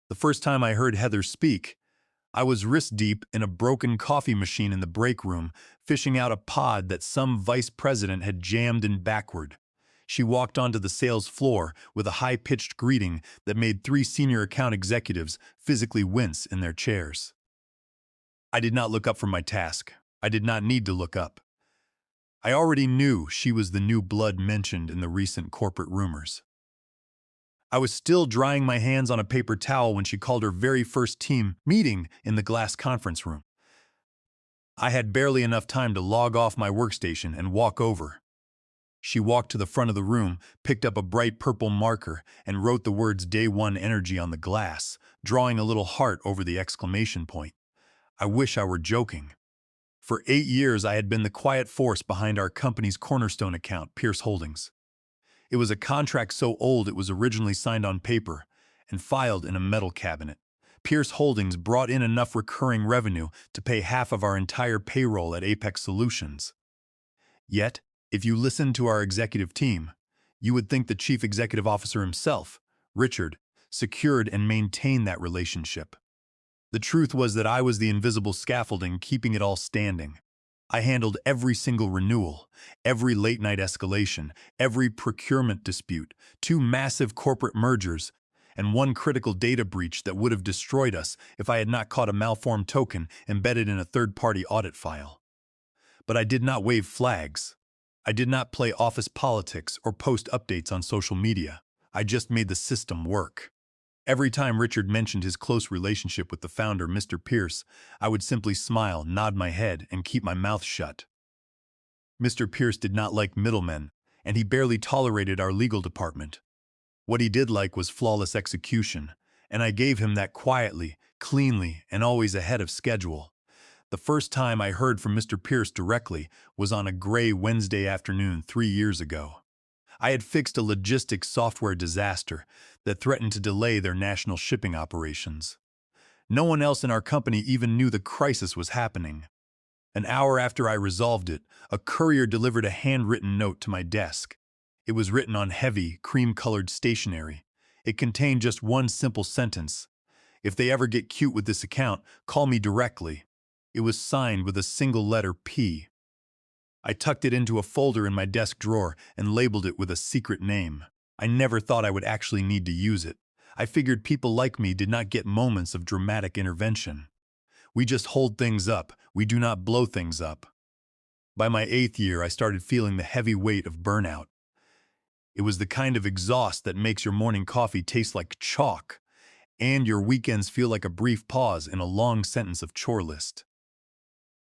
The first time I heard Heather speak, I was wrist-deep in a broken coffee machine in the break room, fishing out a pod that some vice president had jammed in backward. She walked onto the sales floor with a high-pitched greeting that made three senior account executives physically wince in their chairs. I did not look up from my task. I did not need to look up. I already knew she was the new blood mentioned in the recent corporate rumors. I was still drying my hands on a paper towel when she called her very first team meeting in the glass conference room. I had barely enough time to log off my workstation and walk over. She walked to the front of the room, picked up a bright purple marker, and wrote the words Day One Energy on the glass, drawing a little heart over the exclamation point. I wish I were joking. For 8 years, I had been the quiet force behind our company's cornerstone account, Pierce Holdings. It was a contract so old it was originally signed on paper and filed in a metal cabinet. Pierce Holdings brought in enough recurring revenue to pay half of our entire payroll at Apex Solutions. Yet, if you listened to our executive team, you would think the chief executive officer himself, Richard, secured and maintained that relationship. The truth was that I was the invisible scaffolding keeping it all standing. I handled every single renewal, every late-night escalation, every procurement dispute, 2 massive corporate mergers, and 1 critical data breach that would have destroyed us if I had not caught a malformed token embedded in a third-party audit file. But I did not wave flags. I did not play office politics or post updates on social media. I just made the system work. Every time Richard mentioned his close relationship with the founder, Mr. Pierce, I would simply smile, nod my head, and keep my mouth shut. Mr. Pierce did not like middlemen, and he barely tolerated our legal department. What he did like was flawless execution, and I gave him that quietly, cleanly, and always ahead of schedule. The first time I heard from Mr. Pierce directly was on a gray Wednesday afternoon 3 years ago. I had fixed a logistics software disaster that threatened to delay their national shipping operations. No one else in our company even knew the crisis was happening. An hour after I resolved it, a courier delivered a handwritten note to my desk. It was written on heavy, cream-colored stationery. It contained just one simple sentence. If they ever get cute with this account, call me directly. It was signed with a single letter P. I tucked it into a folder in my desk drawer and labeled it with a secret name. I never thought I would actually need to use it. I figured people like me did not get moments of dramatic intervention. We just hold things up. We do not blow things up. By my 8th year, I started feeling the heavy weight of burnout. It was the kind of exhaust that makes your morning coffee taste like chalk, and your weekends feel like a brief pause in a long sentence of chore list.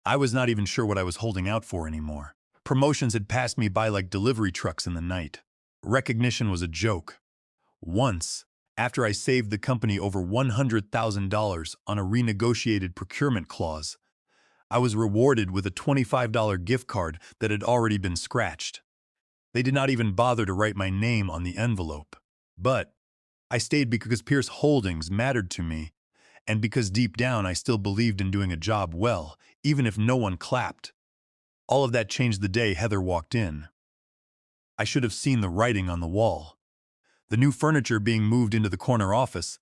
I was not even sure what I was holding out for anymore. Promotions had passed me by like delivery trucks in the night. Recognition was a joke. Once, after I saved the company over $100,000 on a renegotiated procurement clause, I was rewarded with a $25 gift card that had already been scratched. They did not even bother to write my name on the envelope. But I stayed because Pierce Holdings mattered to me, and because deep down I still believed in doing a job well, even if no one clapped. All of that changed the day Heather walked in. I should have seen the writing on the wall. The new furniture being moved into the corner office,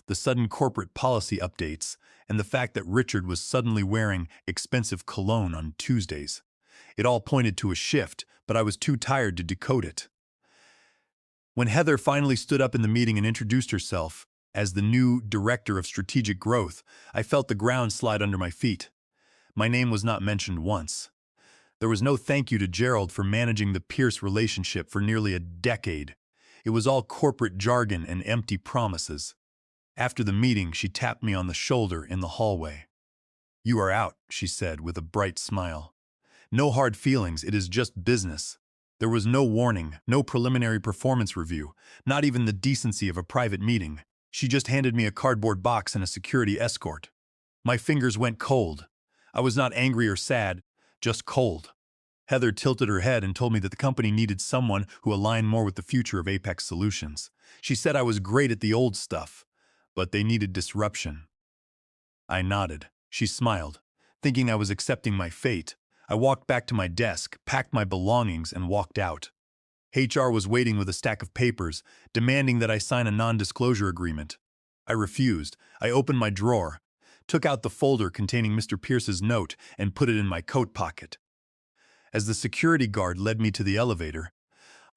the sudden corporate policy updates, and the fact that Richard was suddenly wearing expensive cologne on Tuesdays. It all pointed to a shift, but I was too tired to decode it. When Heather finally stood up in the meeting and introduced herself as the new Director of Strategic Growth, I felt the ground slide under my feet. My name was not mentioned once. There was no thank you to Gerald for managing the Pierce relationship for nearly a decade. It was all corporate jargon and empty promises. After the meeting, she tapped me on the shoulder in the hallway. "You are out," she said with a bright smile. "No hard feelings, it is just business." There was no warning, no preliminary performance review, not even the decency of a private meeting. She just handed me a cardboard box and a security escort. My fingers went cold. I was not angry or sad, just cold. Heather tilted her head and told me that the company needed someone who aligned more with the future of Apex Solutions. She said I was great at the old stuff, but they needed disruption. I nodded. She smiled, thinking I was accepting my fate. I walked back to my desk, packed my belongings, and walked out. HR was waiting with a stack of papers, demanding that I sign a non-disclosure agreement. I refused. I opened my drawer, took out the folder containing Mr. Pierce's note, and put it in my coat pocket. As the security guard led me to the elevator,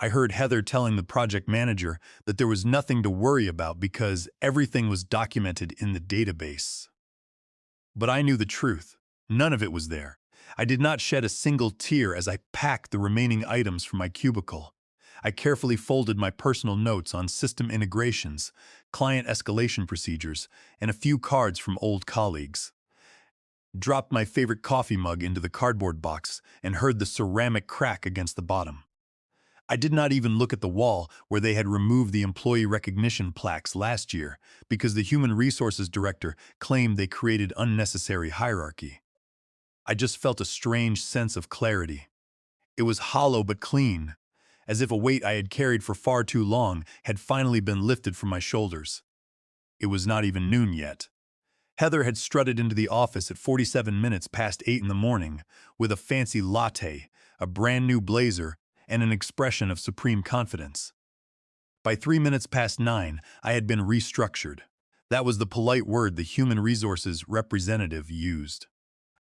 I heard Heather telling the project manager that there was nothing to worry about because everything was documented in the database. But I knew the truth. None of it was there. I did not shed a single tear as I packed the remaining items from my cubicle. I carefully folded my personal notes on system integrations, client escalation procedures, and a few cards from old colleagues. Dropped my favorite coffee mug into the cardboard box and heard the ceramic crack against the bottom. I did not even look at the wall where they had removed the employee recognition plaques last year because the human resources director claimed they created unnecessary hierarchy. I just felt a strange sense of clarity. It was hollow but clean, as if a weight I had carried for far too long had finally been lifted from my shoulders. It was not even noon yet. Heather had strutted into the office at 47 minutes past 8 in the morning with a fancy latte, a brand new blazer, and an expression of supreme confidence. By 3 minutes past 9, I had been restructured. That was the polite word the human resources representative used.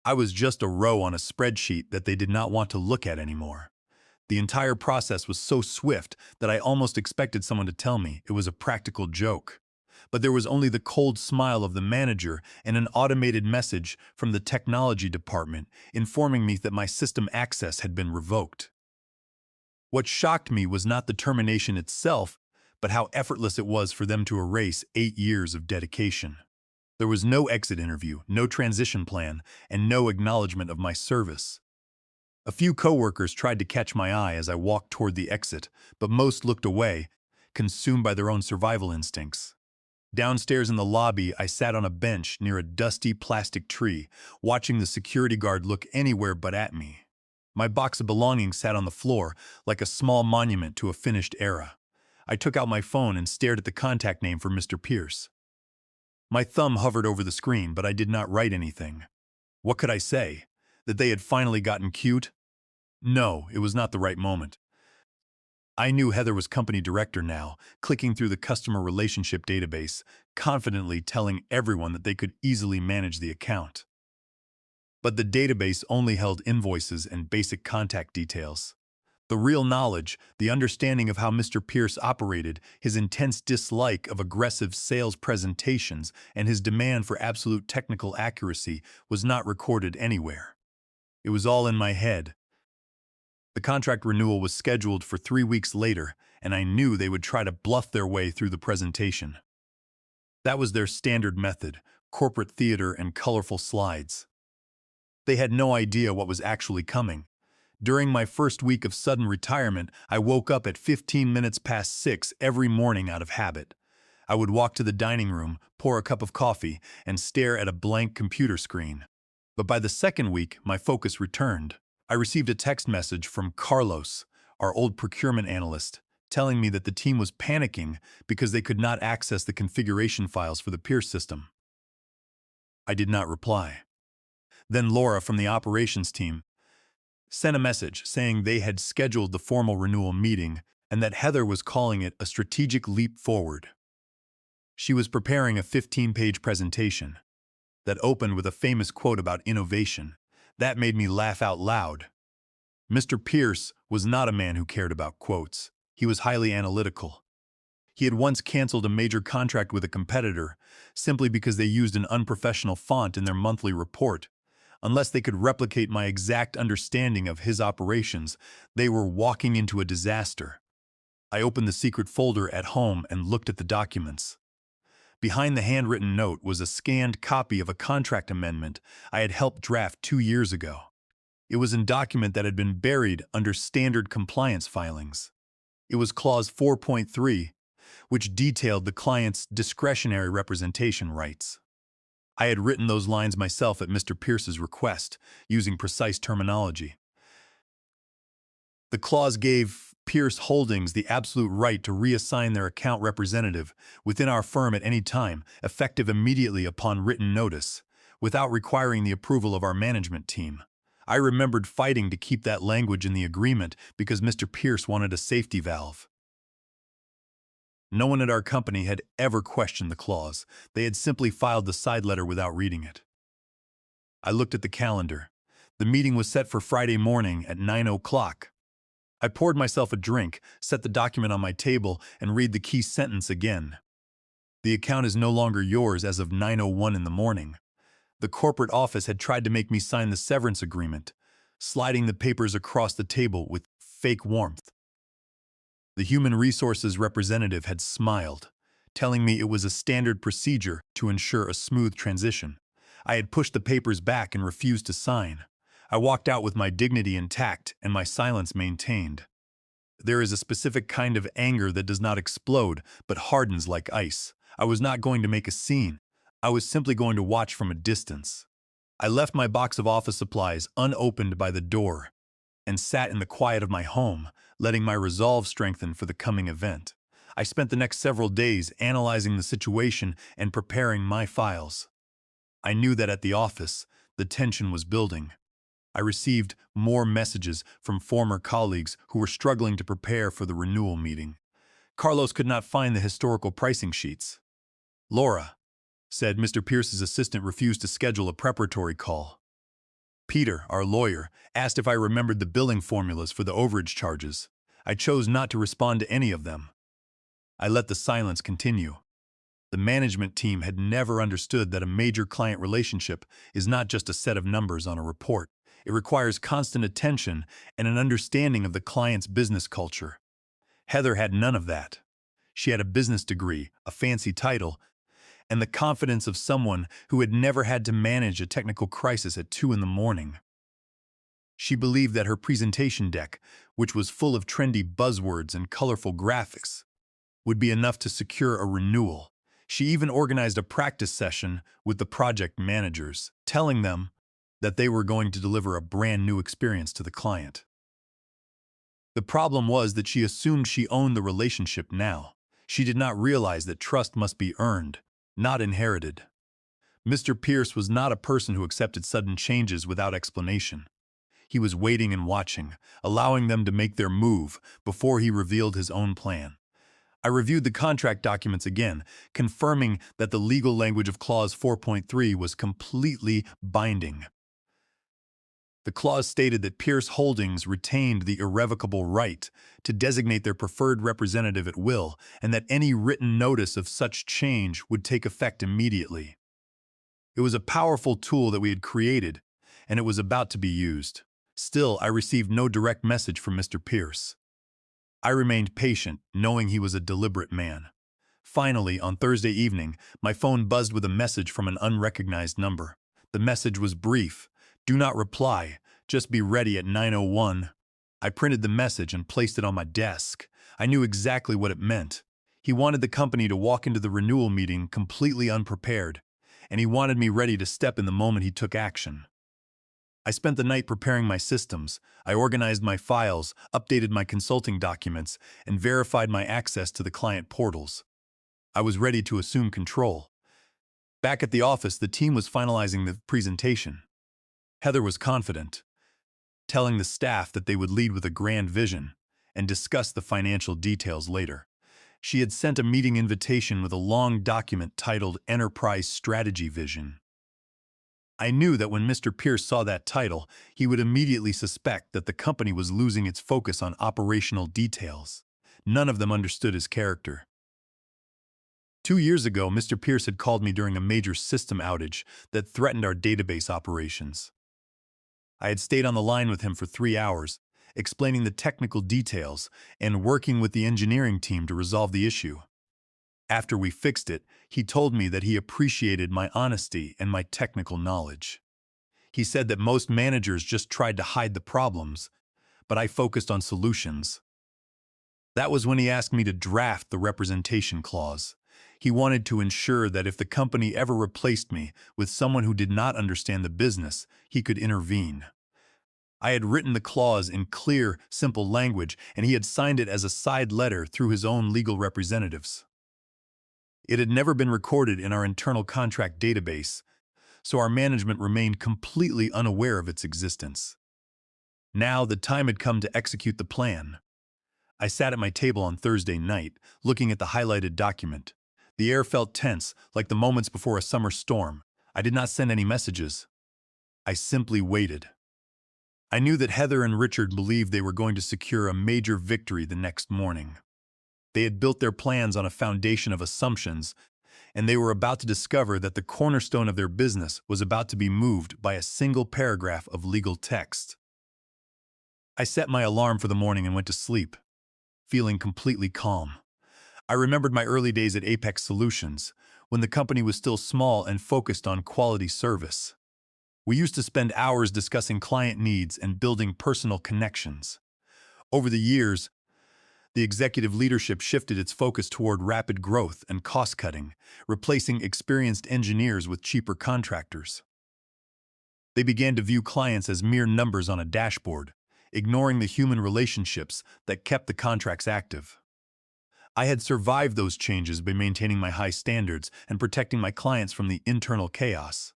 I was just a row on a spreadsheet that they did not want to look at anymore. The entire process was so swift that I almost expected someone to tell me it was a practical joke. But there was only the cold smile of the manager and an automated message from the technology department informing me that my system access had been revoked. What shocked me was not the termination itself, but how effortless it was for them to erase 8 years of dedication. There was no exit interview, no transition plan, and no acknowledgement of my service. A few coworkers tried to catch my eye as I walked toward the exit, but most looked away, consumed by their own survival instincts. Downstairs in the lobby, I sat on a bench near a dusty plastic tree, watching the security guard look anywhere but at me. My box of belongings sat on the floor, like a small monument to a finished era. I took out my phone and stared at the contact name for Mr. Pierce. My thumb hovered over the screen, but I did not write anything. What could I say? That they had finally gotten cute? No, it was not the right moment. I knew Heather was company director now, clicking through the customer relationship database, confidently telling everyone that they could easily manage the account. But the database only held invoices and basic contact details. The real knowledge, the understanding of how Mr. Pierce operated, his intense dislike of aggressive sales presentations, and his demand for absolute technical accuracy was not recorded anywhere. It was all in my head. The contract renewal was scheduled for 3 weeks later, and I knew they would try to bluff their way through the presentation. That was their standard method, corporate theater and colorful slides. They had no idea what was actually coming. During my first week of sudden retirement, I woke up at 15 minutes past 6 every morning out of habit. I would walk to the dining room, pour a cup of coffee, and stare at a blank computer screen. But by the second week, my focus returned. I received a text message from Carlos, our old procurement analyst, telling me that the team was panicking because they could not access the configuration files for the Pierce system. I did not reply. Then Laura from the operations team sent a message saying they had scheduled the formal renewal meeting and that Heather was calling it a strategic leap forward. She was preparing a 15-page presentation that opened with a famous quote about innovation. That made me laugh out loud. Mr. Pierce was not a man who cared about quotes. He was highly analytical. He had once canceled a major contract with a competitor simply because they used an unprofessional font in their monthly report. Unless they could replicate my exact understanding of his operations, they were walking into a disaster. I opened the secret folder at home and looked at the documents. Behind the handwritten note was a scanned copy of a contract amendment I had helped draft 2 years ago. It was a document that had been buried under standard compliance filings. It was Clause 4.3, which detailed the client's discretionary representation rights. I had written those lines myself at Mr. Pierce's request, using precise terminology. The clause gave Pierce Holdings the absolute right to reassign their account representative within our firm at any time, effective immediately upon written notice, without requiring the approval of our management team. I remembered fighting to keep that language in the agreement because Mr. Pierce wanted a safety valve. No one at our company had ever questioned the clause. They had simply filed the side letter without reading it. I looked at the calendar. The meeting was set for Friday morning at 9 o'clock. I poured myself a drink, set the document on my table, and read the key sentence again. The account is no longer yours as of 9:01 in the morning. The corporate office had tried to make me sign the severance agreement, sliding the papers across the table with fake warmth. The human resources representative had smiled, telling me it was a standard procedure to ensure a smooth transition. I had pushed the papers back and refused to sign. I walked out with my dignity intact and my silence maintained. There is a specific kind of anger that does not explode, but hardens like ice. I was not going to make a scene. I was simply going to watch from a distance. I left my box of office supplies unopened by the door and sat in the quiet of my home, letting my resolve strengthen for the coming event. I spent the next several days analyzing the situation and preparing my files. I knew that at the office, the tension was building. I received more messages from former colleagues who were struggling to prepare for the renewal meeting. Carlos could not find the historical pricing sheets. Laura said Mr. Pierce's assistant refused to schedule a preparatory call. Peter, our lawyer, asked if I remembered the billing formulas for the overage charges. I chose not to respond to any of them. I let the silence continue. The management team had never understood that a major client relationship is not just a set of numbers on a report. It requires constant attention and an understanding of the client's business culture. Heather had none of that. She had a business degree, a fancy title, and the confidence of someone who had never had to manage a technical crisis at 2 in the morning. She believed that her presentation deck, which was full of trendy buzzwords and colorful graphics, would be enough to secure a renewal. She even organized a practice session with the project managers, telling them that they were going to deliver a brand new experience to the client. The problem was that she assumed she owned the relationship now. She did not realize that trust must be earned, not inherited. Mr. Pierce was not a person who accepted sudden changes without explanation. He was waiting and watching, allowing them to make their move before he revealed his own plan. I reviewed the contract documents again, confirming that the legal language of Clause 4.3 was completely binding. The clause stated that Pierce Holdings retained the irrevocable right to designate their preferred representative at will, and that any written notice of such change would take effect immediately. It was a powerful tool that we had created, and it was about to be used. Still, I received no direct message from Mr. Pierce. I remained patient, knowing he was a deliberate man. Finally, on Thursday evening, my phone buzzed with a message from an unrecognized number. The message was brief. Do not reply. Just be ready at 9:01. I printed the message and placed it on my desk. I knew exactly what it meant. He wanted the company to walk into the renewal meeting completely unprepared, and he wanted me ready to step in the moment he took action. I spent the night preparing my systems. I organized my files, updated my consulting documents, and verified my access to the client portals. I was ready to assume control. Back at the office, the team was finalizing the presentation. Heather was confident, telling the staff that they would lead with a grand vision and discuss the financial details later. She had sent a meeting invitation with a long document titled Enterprise Strategy Vision. I knew that when Mr. Pierce saw that title, he would immediately suspect that the company was losing its focus on operational details. None of them understood his character. 2 years ago, Mr. Pierce had called me during a major system outage that threatened our database operations. I had stayed on the line with him for 3 hours, explaining the technical details and working with the engineering team to resolve the issue. After we fixed it, he told me that he appreciated my honesty and my technical knowledge. He said that most managers just tried to hide the problems, but I focused on solutions. That was when he asked me to draft the representation clause. He wanted to ensure that if the company ever replaced me with someone who did not understand the business, he could intervene. I had written the clause in clear, simple language, and he had signed it as a side letter through his own legal representatives. It had never been recorded in our internal contract database, so our management remained completely unaware of its existence. Now the time had come to execute the plan. I sat at my table on Thursday night, looking at the highlighted document. The air felt tense, like the moments before a summer storm. I did not send any messages. I simply waited. I knew that Heather and Richard believed they were going to secure a major victory the next morning. They had built their plans on a foundation of assumptions, and they were about to discover that the cornerstone of their business was about to be moved by a single paragraph of legal text. I set my alarm for the morning and went to sleep, feeling completely calm. I remembered my early days at Apex Solutions, when the company was still small and focused on quality service. We used to spend hours discussing client needs and building personal connections. Over the years, the executive leadership shifted its focus toward rapid growth and cost-cutting, replacing experienced engineers with cheaper contractors. They began to view clients as mere numbers on a dashboard, ignoring the human relationships that kept the contracts active. I had survived those changes by maintaining my high standards and protecting my clients from the internal chaos.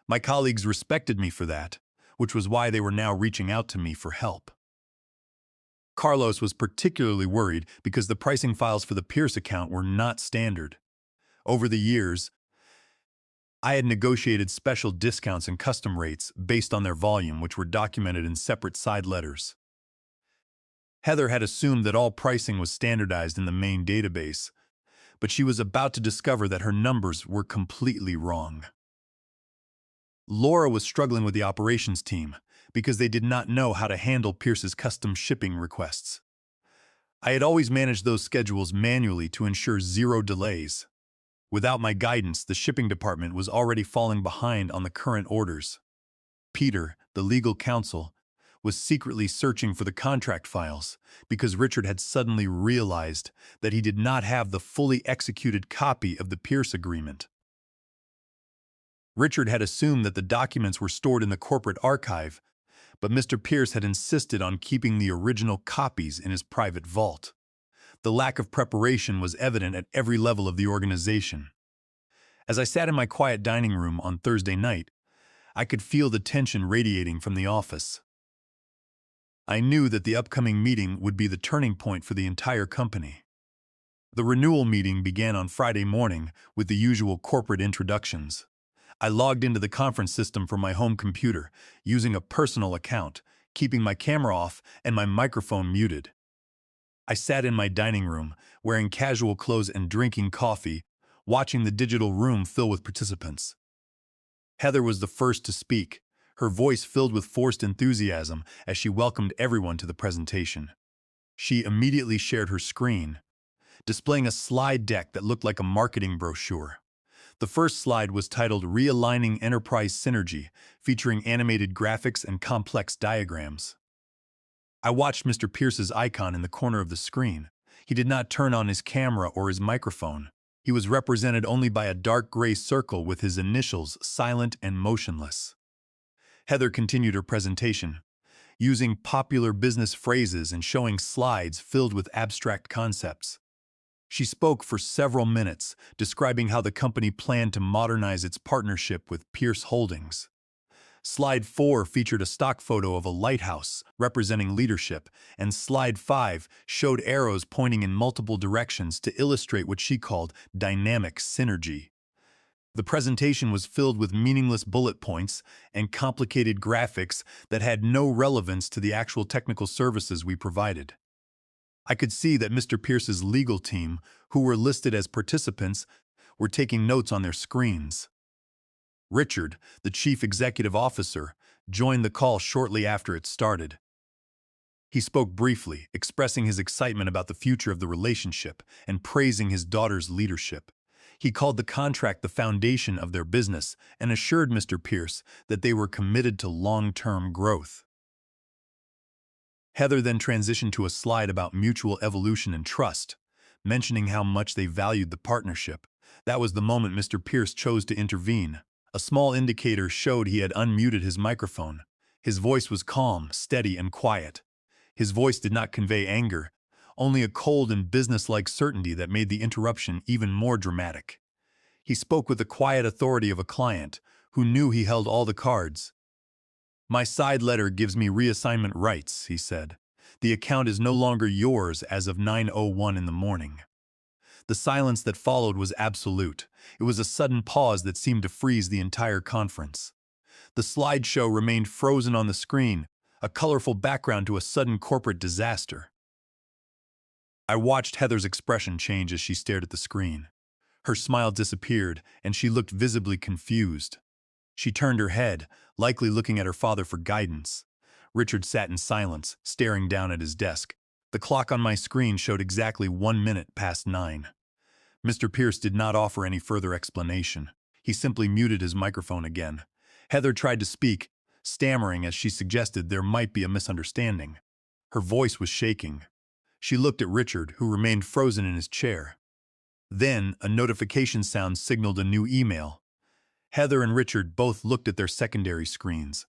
My colleagues respected me for that, which was why they were now reaching out to me for help. Carlos was particularly worried because the pricing files for the Pierce account were not standard. Over the years, I had negotiated special discounts and custom rates based on their volume, which were documented in separate side letters. Heather had assumed that all pricing was standardized in the main database, but she was about to discover that her numbers were completely wrong. Laura was struggling with the operations team because they did not know how to handle Pierce's custom shipping requests. I had always managed those schedules manually to ensure zero delays. Without my guidance, the shipping department was already falling behind on the current orders. Peter, the legal counsel, was secretly searching for the contract files because Richard had suddenly realized that he did not have the fully executed copy of the Pierce agreement. Richard had assumed that the documents were stored in the corporate archive, but Mr. Pierce had insisted on keeping the original copies in his private vault. The lack of preparation was evident at every level of the organization. As I sat in my quiet dining room on Thursday night, I could feel the tension radiating from the office. I knew that the upcoming meeting would be the turning point for the entire company. The renewal meeting began on Friday morning with the usual corporate introductions. I logged into the conference system from my home computer, using a personal account, keeping my camera off and my microphone muted. I sat in my dining room, wearing casual clothes and drinking coffee, watching the digital room fill with participants. Heather was the first to speak, her voice filled with forced enthusiasm as she welcomed everyone to the presentation. She immediately shared her screen, displaying a slide deck that looked like a marketing brochure. The first slide was titled Realigning Enterprise Synergy, featuring animated graphics and complex diagrams. I watched Mr. Pierce's icon in the corner of the screen. He did not turn on his camera or his microphone. He was represented only by a dark gray circle with his initials silent and motionless. Heather continued her presentation, using popular business phrases and showing slides filled with abstract concepts. She spoke for several minutes, describing how the company planned to modernize its partnership with Pierce Holdings. Slide 4 featured a stock photo of a lighthouse representing leadership, and Slide 5 showed arrows pointing in multiple directions to illustrate what she called dynamic synergy. The presentation was filled with meaningless bullet points and complicated graphics that had no relevance to the actual technical services we provided. I could see that Mr. Pierce's legal team, who were listed as participants, were taking notes on their screens. Richard, the chief executive officer, joined the call shortly after it started. He spoke briefly, expressing his excitement about the future of the relationship and praising his daughter's leadership. He called the contract the foundation of their business and assured Mr. Pierce that they were committed to long-term growth. Heather then transitioned to a slide about mutual evolution and trust, mentioning how much they valued the partnership. That was the moment Mr. Pierce chose to intervene. A small indicator showed he had unmuted his microphone. His voice was calm, steady, and quiet. His voice did not convey anger, only a cold and businesslike certainty that made the interruption even more dramatic. He spoke with the quiet authority of a client who knew he held all the cards. "My side letter gives me reassignment rights," he said. The account is no longer yours as of 9:01 in the morning. The silence that followed was absolute. It was a sudden pause that seemed to freeze the entire conference. The slideshow remained frozen on the screen, a colorful background to a sudden corporate disaster. I watched Heather's expression change as she stared at the screen. Her smile disappeared, and she looked visibly confused. She turned her head, likely looking at her father for guidance. Richard sat in silence, staring down at his desk. The clock on my screen showed exactly 1 minute past 9. Mr. Pierce did not offer any further explanation. He simply muted his microphone again. Heather tried to speak, stammering as she suggested there might be a misunderstanding. Her voice was shaking. She looked at Richard, who remained frozen in his chair. Then, a notification sound signaled a new email. Heather and Richard both looked at their secondary screens.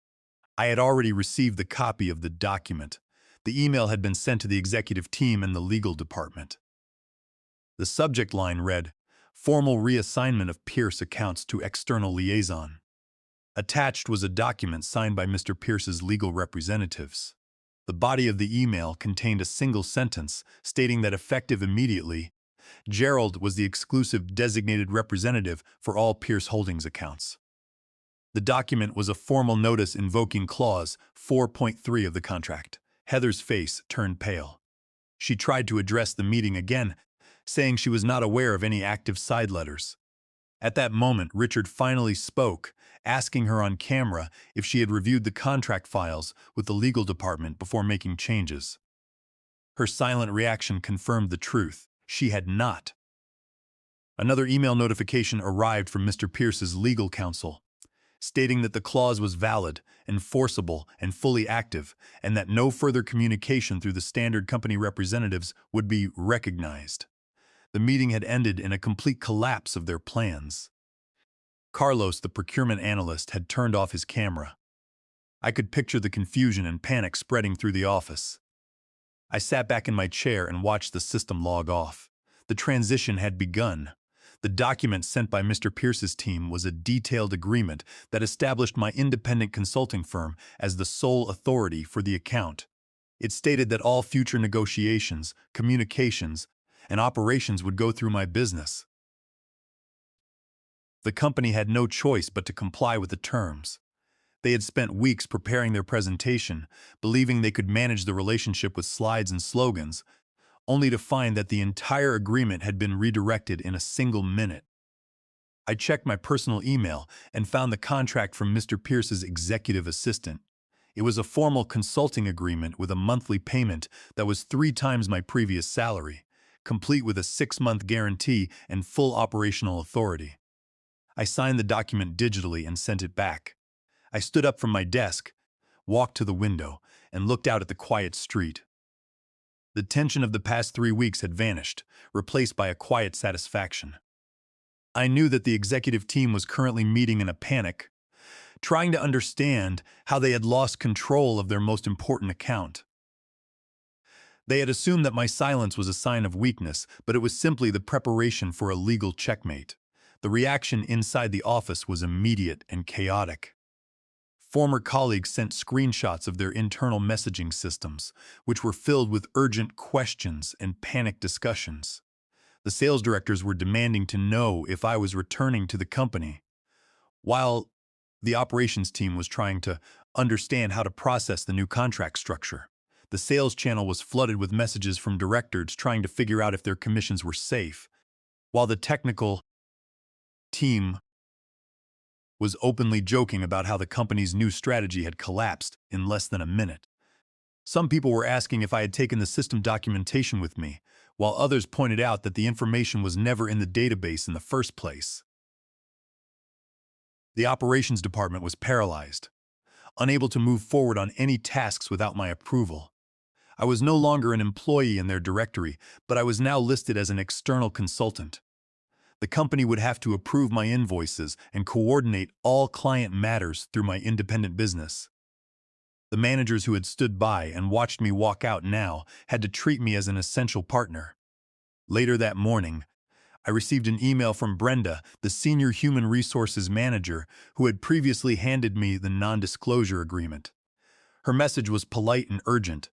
I had already received the copy of the document. The email had been sent to the executive team and the legal department. The subject line read, "Formal reassignment of Pierce accounts to external liaison." Attached was a document signed by Mr. Pierce's legal representatives. The body of the email contained a single sentence stating that effective immediately, Gerald was the exclusive designated representative for all Pierce Holdings accounts. The document was a formal notice invoking Clause 4.3 of the contract. Heather's face turned pale. She tried to address the meeting again, saying she was not aware of any active side letters. At that moment, Richard finally spoke, asking her on camera if she had reviewed the contract files with the legal department before making changes. Her silent reaction confirmed the truth. She had not. Another email notification arrived from Mr. Pierce's legal counsel, stating that the clause was valid, enforceable, and fully active, and that no further communication through the standard company representatives would be recognized. The meeting had ended in a complete collapse of their plans. Carlos, the procurement analyst, had turned off his camera. I could picture the confusion and panic spreading through the office. I sat back in my chair and watched the system log off. The transition had begun. The document sent by Mr. Pierce's team was a detailed agreement that established my independent consulting firm as the sole authority for the account. It stated that all future negotiations, communications, and operations would go through my business. The company had no choice but to comply with the terms. They had spent weeks preparing their presentation, believing they could manage the relationship with slides and slogans, only to find that the entire agreement had been redirected in a single minute. I checked my personal email and found the contract from Mr. Pierce's executive assistant. It was a formal consulting agreement with a monthly payment that was 3 times my previous salary, complete with a 6-month guarantee and full operational authority. I signed the document digitally and sent it back. I stood up from my desk, walked to the window, and looked out at the quiet street. The tension of the past 3 weeks had vanished, replaced by a quiet satisfaction. I knew that the executive team was currently meeting in a panic, trying to understand how they had lost control of their most important account. They had assumed that my silence was a sign of weakness, but it was simply the preparation for a legal checkmate. The reaction inside the office was immediate and chaotic. Former colleagues sent screenshots of their internal messaging systems, which were filled with urgent questions and panicked discussions. The sales directors were demanding to know if I was returning to the company, while the operations team was trying to understand how to process the new contract structure. The sales channel was flooded with messages from directors trying to figure out if their commissions were safe, while the technical team was openly joking about how the company's new strategy had collapsed in less than a minute. Some people were asking if I had taken the system documentation with me, while others pointed out that the information was never in the database in the first place. The operations department was paralyzed, unable to move forward on any tasks without my approval. I was no longer an employee in their directory, but I was now listed as an external consultant. The company would have to approve my invoices and coordinate all client matters through my independent business. The managers who had stood by and watched me walk out now had to treat me as an essential partner. Later that morning, I received an email from Brenda, the senior human resources manager, who had previously handed me the non-disclosure agreement. Her message was polite and urgent,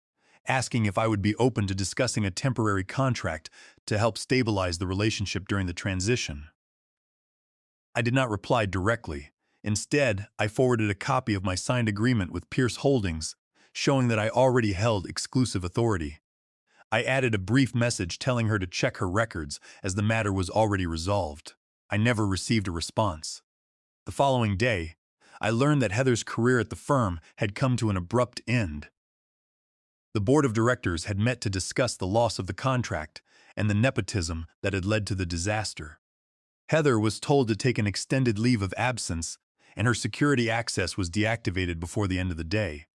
asking if I would be open to discussing a temporary contract to help stabilize the relationship during the transition. I did not reply directly. Instead, I forwarded a copy of my signed agreement with Pierce Holdings, showing that I already held exclusive authority. I added a brief message telling her to check her records as the matter was already resolved. I never received a response. The following day, I learned that Heather's career at the firm had come to an abrupt end. The board of directors had met to discuss the loss of the contract and the nepotism that had led to the disaster. Heather was told to take an extended leave of absence, and her security access was deactivated before the end of the day.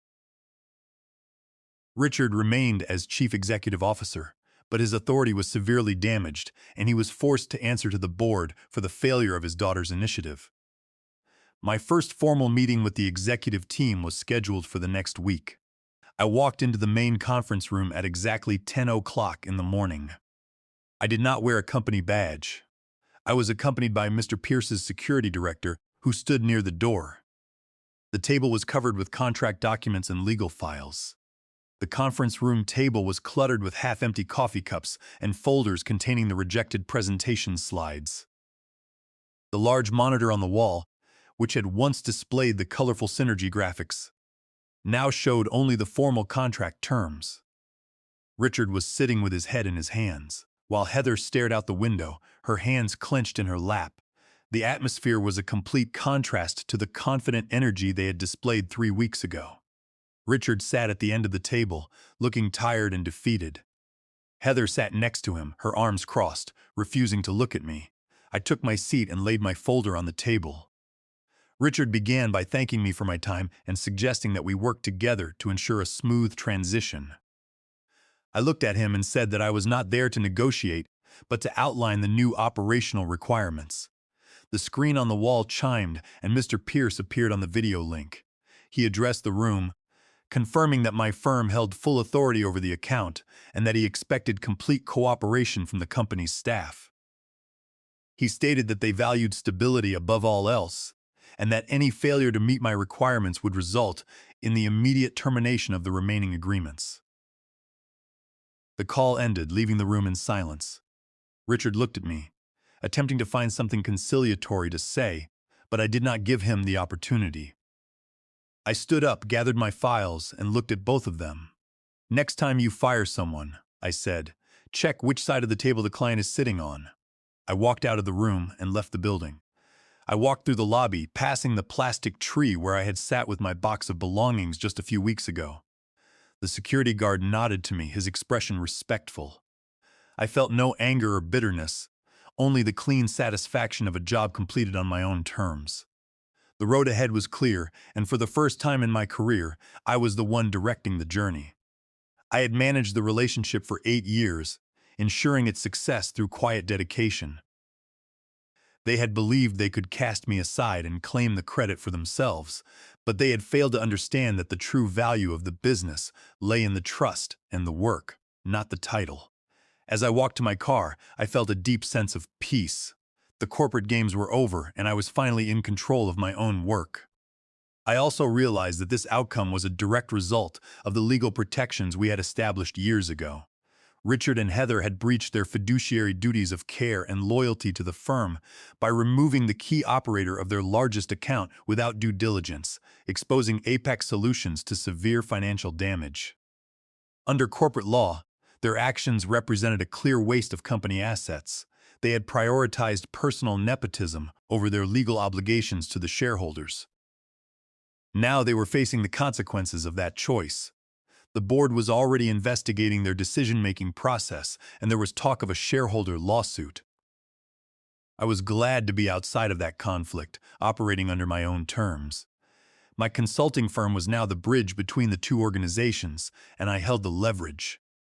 Richard remained as chief executive officer, but his authority was severely damaged, and he was forced to answer to the board for the failure of his daughter's initiative. My first formal meeting with the executive team was scheduled for the next week. I walked into the main conference room at exactly 10 o'clock in the morning. I did not wear a company badge. I was accompanied by Mr. Pierce's security director, who stood near the door. The table was covered with contract documents and legal files. The conference room table was cluttered with half-empty coffee cups and folders containing the rejected presentation slides. The large monitor on the wall, which had once displayed the colorful synergy graphics, now showed only the formal contract terms. Richard was sitting with his head in his hands, while Heather stared out the window, her hands clenched in her lap. The atmosphere was a complete contrast to the confident energy they had displayed 3 weeks ago. Richard sat at the end of the table, looking tired and defeated. Heather sat next to him, her arms crossed, refusing to look at me. I took my seat and laid my folder on the table. Richard began by thanking me for my time and suggesting that we work together to ensure a smooth transition. I looked at him and said that I was not there to negotiate, but to outline the new operational requirements. The screen on the wall chimed, and Mr. Pierce appeared on the video link. He addressed the room, confirming that my firm held full authority over the account and that he expected complete cooperation from the company's staff. He stated that they valued stability above all else, and that any failure to meet my requirements would result in the immediate termination of the remaining agreements. The call ended, leaving the room in silence. Richard looked at me, attempting to find something conciliatory to say, but I did not give him the opportunity. I stood up, gathered my files, and looked at both of them. "Next time you fire someone," I said, "check which side of the table the client is sitting on." I walked out of the room and left the building. I walked through the lobby, passing the plastic tree where I had sat with my box of belongings just a few weeks ago. The security guard nodded to me, his expression respectful. I felt no anger or bitterness, only the clean satisfaction of a job completed on my own terms. The road ahead was clear, and for the first time in my career, I was the one directing the journey. I had managed the relationship for 8 years, ensuring its success through quiet dedication. They had believed they could cast me aside and claim the credit for themselves, but they had failed to understand that the true value of the business lay in the trust and the work, not the title. As I walked to my car, I felt a deep sense of peace. The corporate games were over, and I was finally in control of my own work. I also realized that this outcome was a direct result of the legal protections we had established years ago. Richard and Heather had breached their fiduciary duties of care and loyalty to the firm by removing the key operator of their largest account without due diligence, exposing Apex Solutions to severe financial damage. Under corporate law, their actions represented a clear waste of company assets. They had prioritized personal nepotism over their legal obligations to the shareholders. Now they were facing the consequences of that choice. The board was already investigating their decision-making process, and there was talk of a shareholder lawsuit. I was glad to be outside of that conflict, operating under my own terms. My consulting firm was now the bridge between the two organizations, and I held the leverage.